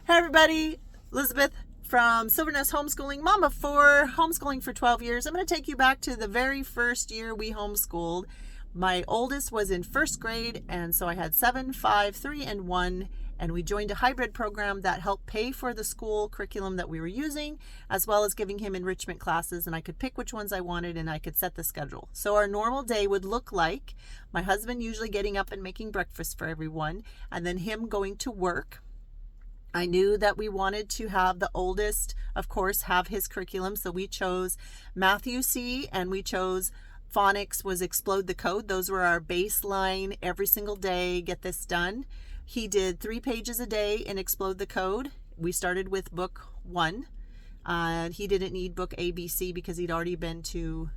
Hey everybody, Elizabeth from Silvernest Homeschooling, mom of four, homeschooling for 12 years. I'm going to take you back to the very first year we homeschooled. My oldest was in first grade, and so I had 7, 5, 3, and 1, and we joined a hybrid program that helped pay for the school curriculum that we were using, as well as giving him enrichment classes, and I could pick which ones I wanted, and I could set the schedule. So our normal day would look like my husband usually getting up and making breakfast for everyone, and then him going to work. I knew that we wanted to have the oldest, of course, have his curriculum. So we chose Matthew C. and we chose phonics was Explode the Code. Those were our baseline every single day, get this done. He did 3 pages a day in Explode the Code. We started with book 1. He didn't need book ABC because he'd already been to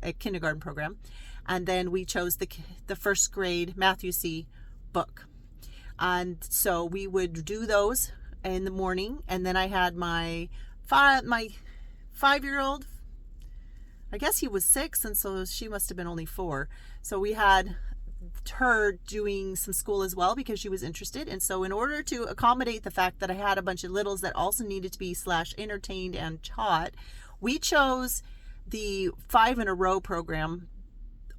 a kindergarten program. And then we chose the first grade Matthew C. book. And so we would do those in the morning, and then I had my 5-year-old. I guess he was 6, and so she must have been only 4. So we had her doing some school as well because she was interested. And so in order to accommodate the fact that I had a bunch of littles that also needed to be /entertained and taught, we chose the 5 in a row program.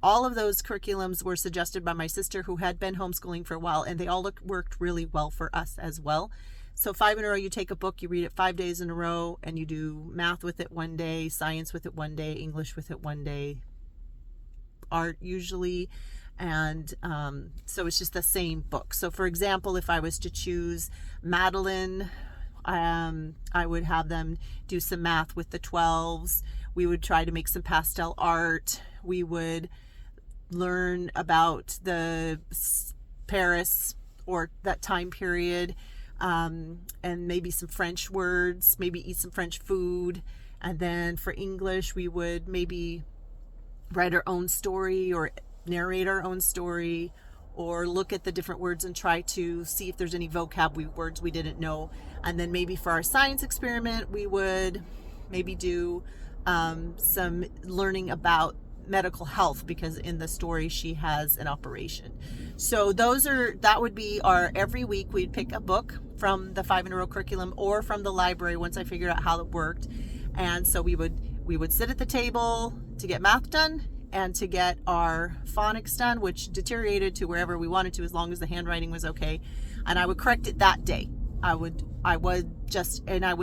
All of those curriculums were suggested by my sister who had been homeschooling for a while, and they all worked really well for us as well. So 5 in a row, you take a book, you read it 5 days in a row, and you do math with it one day, science with it one day, English with it one day, art usually, and so it's just the same book. So for example, if I was to choose Madeline, I would have them do some math with the 12s. We would try to make some pastel art. We would learn about the Paris or that time period, and maybe some French words, maybe eat some French food. And then for English, we would maybe write our own story or narrate our own story, or look at the different words and try to see if there's any vocab words we didn't know. And then maybe for our science experiment, we would maybe do some learning about medical health, because in the story she has an operation. So that would be our every week. We'd pick a book from the 5 in a row curriculum or from the library once I figured out how it worked. And so we would sit at the table to get math done and to get our phonics done, which deteriorated to wherever we wanted to as long as the handwriting was okay. And I would correct it that day. I would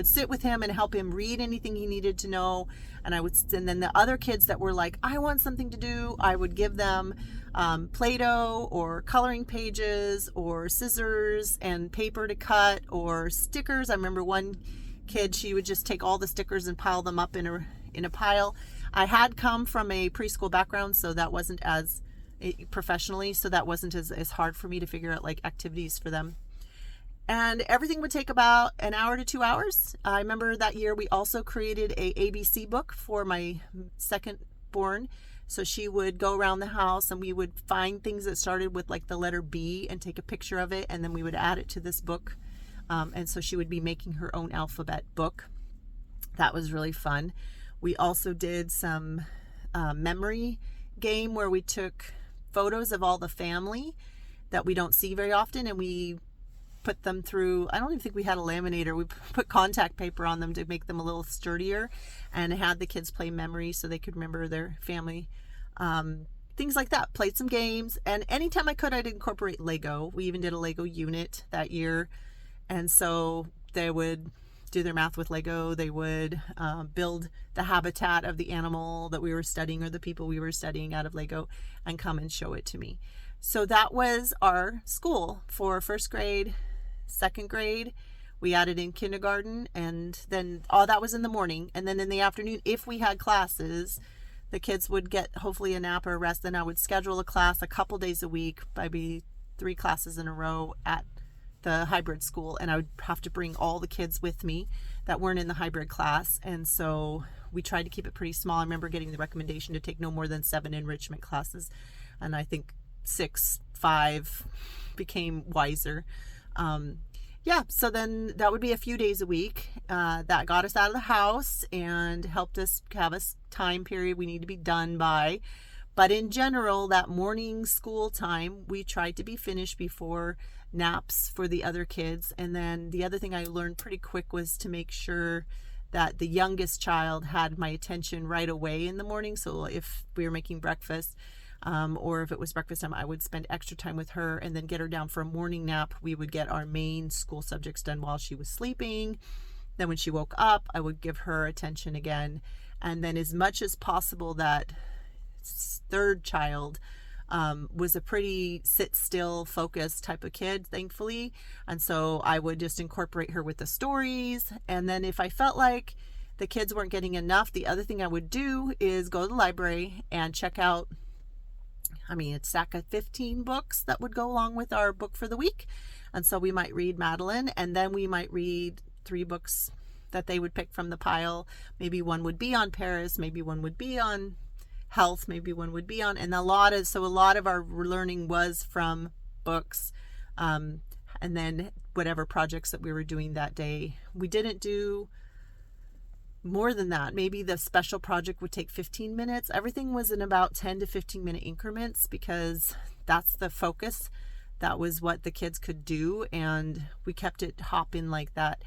sit with him and help him read anything he needed to know. And then the other kids that were like, I want something to do, I would give them Play-Doh or coloring pages or scissors and paper to cut or stickers. I remember one kid, she would just take all the stickers and pile them up in a pile. I had come from a preschool background, so that wasn't as professionally, so that wasn't as hard for me to figure out like activities for them. And everything would take about an hour to 2 hours. I remember that year we also created a ABC book for my second born. So she would go around the house and we would find things that started with like the letter B and take a picture of it, and then we would add it to this book. And so she would be making her own alphabet book. That was really fun. We also did some memory game where we took photos of all the family that we don't see very often, and we put them through, I don't even think we had a laminator. We put contact paper on them to make them a little sturdier, and had the kids play memory so they could remember their family. Things like that. Played some games, and anytime I could, I'd incorporate Lego. We even did a Lego unit that year, and so they would do their math with Lego. They would build the habitat of the animal that we were studying or the people we were studying out of Lego and come and show it to me. So that was our school for first grade, second grade. We added in kindergarten, and then all that was in the morning. And then in the afternoon, if we had classes, the kids would get hopefully a nap or a rest. Then I would schedule a class a couple days a week, maybe 3 classes in a row at the hybrid school, and I would have to bring all the kids with me that weren't in the hybrid class. And so we tried to keep it pretty small. I remember getting the recommendation to take no more than 7 enrichment classes, and I think 6, 5 became wiser. So then that would be a few days a week. That got us out of the house and helped us have a time period we need to be done by. But in general, that morning school time, we tried to be finished before naps for the other kids. And then the other thing I learned pretty quick was to make sure that the youngest child had my attention right away in the morning. So if we were making breakfast, or if it was breakfast time, I would spend extra time with her and then get her down for a morning nap. We would get our main school subjects done while she was sleeping. Then when she woke up, I would give her attention again. And then as much as possible, that third child was a pretty sit still, focused type of kid, thankfully. And so I would just incorporate her with the stories. And then if I felt like the kids weren't getting enough, the other thing I would do is go to the library and check out, a stack of 15 books that would go along with our book for the week. And so we might read Madeline, and then we might read 3 books that they would pick from the pile. Maybe one would be on Paris, maybe one would be on health, maybe one would be on, and a lot of our learning was from books, and then whatever projects that we were doing that day. We didn't do more than that. Maybe the special project would take 15 minutes. Everything was in about 10 to 15 minute increments because that's the focus. That was what the kids could do, and we kept it hopping like that.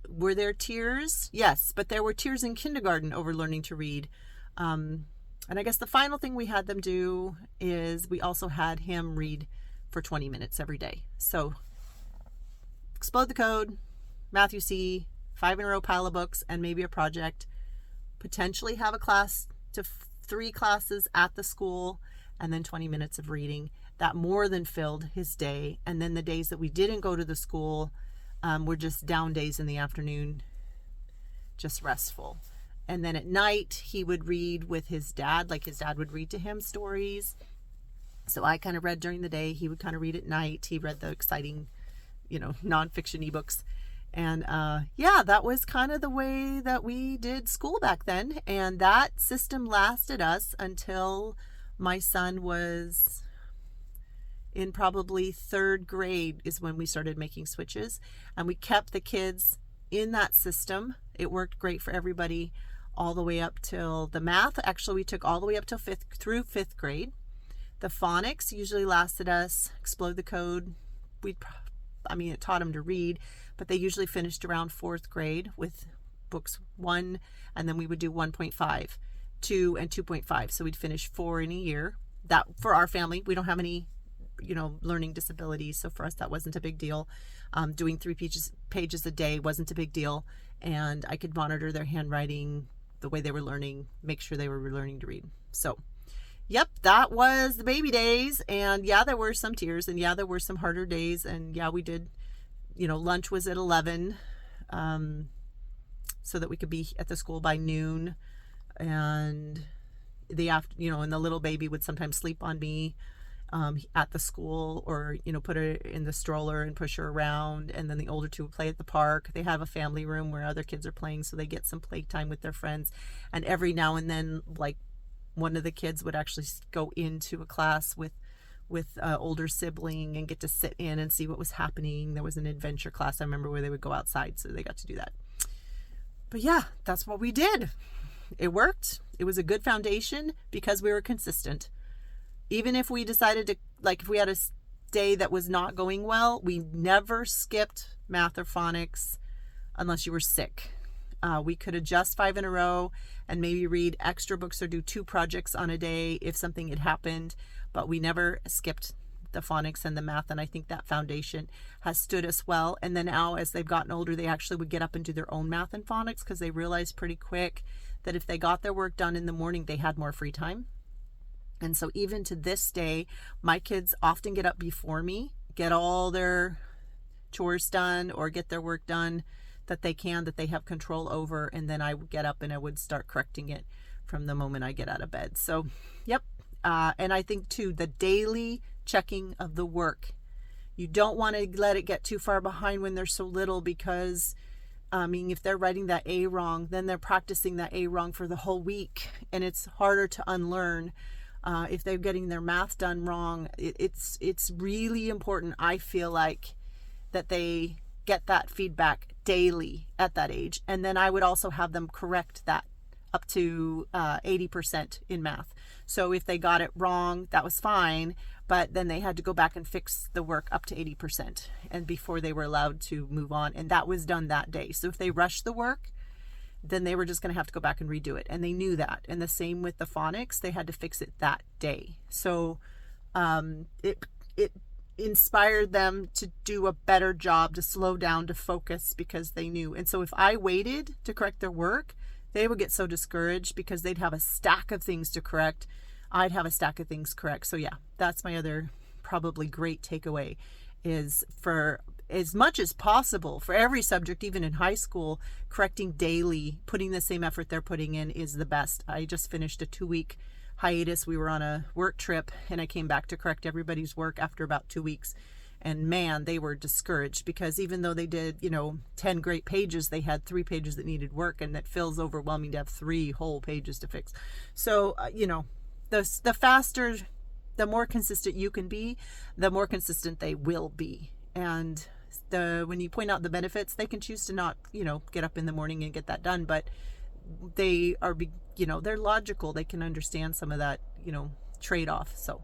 Were there tears? Yes, but there were tears in kindergarten over learning to read. And I guess the final thing we had them do is we also had him read for 20 minutes every day. So Explode the Code, Matthew C., 5 in a row pile of books, and maybe a project. Potentially have a class to 3 classes at the school, and then 20 minutes of reading. That more than filled his day. And then the days that we didn't go to the school were just down days in the afternoon, just restful. And then at night, he would read with his dad, like his dad would read to him stories. So I kind of read during the day. He would kind of read at night. He read the exciting, nonfiction ebooks. And that was kind of the way that we did school back then. And that system lasted us until my son was in probably 3rd grade is when we started making switches. And we kept the kids in that system. It worked great for everybody all the way up till the math. Actually, we took all the way up till 5th grade. The phonics usually lasted us, Explode the Code. It taught them to read, but they usually finished around 4th grade with books 1, and then we would do 1.5, 2, and 2.5. So we'd finish 4 in a year. That, for our family, we don't have any, learning disabilities. So for us, that wasn't a big deal. Doing 3 pages a day wasn't a big deal. And I could monitor their handwriting, the way they were learning, make sure they were learning to read. So, yep, that was the baby days. And yeah, there were some tears, and yeah, there were some harder days. And yeah, we did, lunch was at 11, so that we could be at the school by noon. And and the little baby would sometimes sleep on me at the school, or put her in the stroller and push her around. And then the older 2 would play at the park. They have a family room where other kids are playing, so they get some playtime with their friends. And every now and then, like, one of the kids would actually go into a class with older sibling and get to sit in and see what was happening. There was an adventure class, I remember, where they would go outside, so they got to do that. But yeah, that's what we did. It worked. It was a good foundation because we were consistent. Even if we decided to, if we had a day that was not going well, we never skipped math or phonics unless you were sick. We could adjust 5 in a row and maybe read extra books or do 2 projects on a day if something had happened, but we never skipped the phonics and the math. And I think that foundation has stood us well. And then now, as they've gotten older, they actually would get up and do their own math and phonics because they realized pretty quick that if they got their work done in the morning, they had more free time. And so even to this day, my kids often get up before me, get all their chores done or get their work done that they have control over. And then I would get up and I would start correcting it from the moment I get out of bed. So, yep. And I think too, the daily checking of the work. You don't want to let it get too far behind when they're so little, because if they're writing that A wrong, then they're practicing that A wrong for the whole week. And it's harder to unlearn. If they're getting their math done wrong, it's really important, I feel like, that they get that feedback daily at that age. And then I would also have them correct that up to 80% in math. So if they got it wrong, that was fine. but then they had to go back and fix the work up to 80% and before they were allowed to move on. And that was done that day. So if they rushed the work, then they were just going to have to go back and redo it. And they knew that. And the same with the phonics, they had to fix it that day. So it inspired them to do a better job, to slow down, to focus, because they knew. And so if I waited to correct their work, they would get so discouraged because they'd have a stack of things to correct. I'd have a stack of things correct. So yeah, that's my other probably great takeaway, is for as much as possible for every subject, even in high school, correcting daily, putting the same effort they're putting in is the best. I just finished a 2-week hiatus. We were on a work trip and I came back to correct everybody's work after about 2 weeks. And man, they were discouraged because even though they did, 10 great pages, they had 3 pages that needed work, and it feels overwhelming to have 3 whole pages to fix. So, the faster, the more consistent you can be, the more consistent they will be. And when you point out the benefits, they can choose to not, get up in the morning and get that done, but they are, they're logical. They can understand some of that, trade-off. So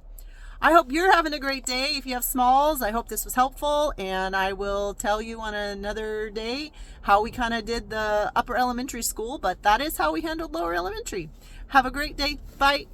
I hope you're having a great day. If you have smalls, I hope this was helpful, and I will tell you on another day how we kind of did the upper elementary school, but that is how we handled lower elementary. Have a great day. Bye.